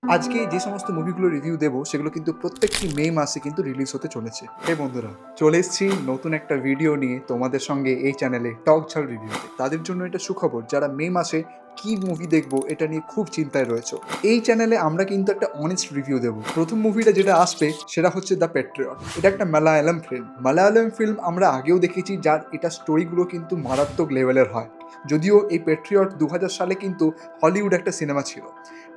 আজকে যে সমস্ত মুভিগুলো রিভিউ দেবো সেগুলো কিন্তু প্রত্যেকটি মে মাসে কিন্তু রিলিজ হতে চলেছে। হে বন্ধুরা, চলে এসেছি নতুন একটা ভিডিও নিয়ে তোমাদের সঙ্গে এই চ্যানেলে টক ঝাল রিভিউতে। তাদের জন্য এটা সুখবর যারা মে মাসে কি মুভি দেখবো এটা নিয়ে খুব চিন্তায় রয়েছে। এই চ্যানেলে আমরা কিন্তু একটা অনেস্ট রিভিউ দেবো। প্রথম মুভিটা যেটা আসবে সেটা হচ্ছে দ্য প্যাট্রিয়ট। এটা একটা মালায়ালাম ফিল্ম আমরা আগেও দেখেছি, যার এটা স্টোরিগুলো কিন্তু মারাত্মক লেভেলের হয়। যদিও এই প্যাট্রিয়ট 2000 সালে কিন্তু হলিউড একটা সিনেমা ছিল।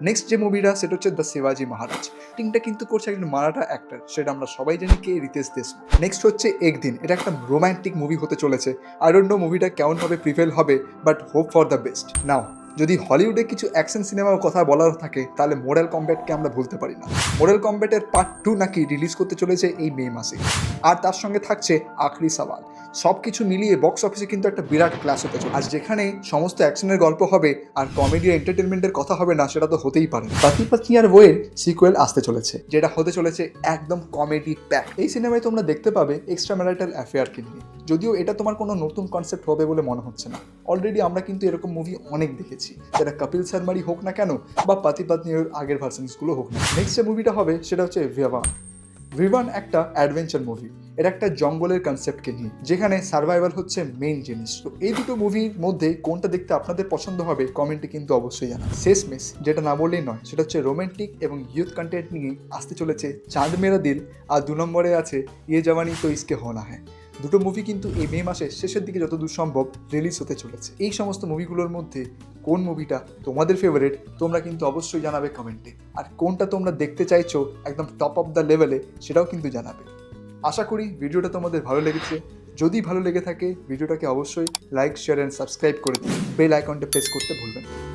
নেক্সট যে মুভিটা সেটা হচ্ছে দ্য শিবাজি মহারাজ। টিংটা কিন্তু করছে একজন মারাঠা অ্যাক্টর, সেটা আমরা সবাই জানি কে, রিতেশ দেশমুখ। নেক্সট হচ্ছে একদিন, এটা একটা রোম্যান্টিক মুভি হতে চলেছে। আই ডোন্ট নো মুভিটা কেমনভাবে প্রিভেল হবে, but hope for the best. Now যদি হলিউডে কিছু অ্যাকশন সিনেমার কথা বলার থাকে তাহলে মোরাল কম্ব্যাটকে আমরা ভুলতে পারি না। মোরাল কম্ব্যাটের পার্ট 2 নাকি রিলিজ করতে চলেছে এই মে মাসে। আর তার সঙ্গে থাকছে আখরি সওয়াল। সব কিছু মিলিয়ে বক্স অফিসে কিন্তু একটা বিরাট ক্লাস হতে চলেছে। আর যেখানে সমস্ত অ্যাকশনের গল্প হবে আর কমেডি এন্টারটেনমেন্টের কথা হবে না, সেটা তো হতেই পারে। পাতি পাতনি আর বইয়ের সিকুয়েল আসতে চলেছে, যেটা হতে চলেছে একদম কমেডি প্যাক। এই সিনেমায় তোমরা দেখতে পাবে এক্সট্রা ম্যারিটাল অ্যাফেয়ারকে নিয়ে। যদিও এটা তোমার কোনো নতুন কনসেপ্ট হবে বলে মনে হচ্ছে না। অলরেডি আমরা কিন্তু এরকম মুভি অনেক দেখেছি, যেটা কপিল শর্মারই হোক না কেন বা পাতি পাতনির আগের ভার্সনসগুলো হোক না। নেক্সট যে মুভিটা হবে সেটা হচ্ছে ভিভান একটা অ্যাডভেঞ্চার মুভি। এটা একটা জঙ্গলের কনসেপ্টকে নিয়ে, যেখানে সার্ভাইভাল হচ্ছে মেইন জিনিস। তো এই দুটো মুভির মধ্যে কোনটা দেখতে আপনাদের পছন্দ হবে কমেন্টে কিন্তু অবশ্যই জানান। শেষমেশ যেটা না বললেই নয়, সেটা হচ্ছে রোমান্টিক এবং ইউথ কন্টেন্ট নিয়ে আসতে চলেছে চাঁদ মেরা দিল। আর 2 নম্বরে আছে ইয়ে জওয়ানি তো ইসকে হোনা হ্যায়। দুটো মুভি কিন্তু এই মে মাসের শেষের দিকে যতদূর সম্ভব রিলিজ হতে চলেছে। এই সমস্ত মুভিগুলোর মধ্যে কোন মুভিটা তোমাদের ফেভারিট তোমরা কিন্তু অবশ্যই জানাবে কমেন্টে। আর কোনটা তোমরা দেখতে চাইছো একদম টপ অফ দ্য লেভেলে সেটাও কিন্তু জানাবে। আশা করি ভিডিওটা তোমাদের ভালো লেগেছে। যদি ভালো লেগে থাকে ভিডিওটাকে অবশ্যই লাইক, শেয়ার অ্যান্ড সাবস্ক্রাইব করে দিন। বেল আইকনটা প্রেস করতে ভুলবেন না।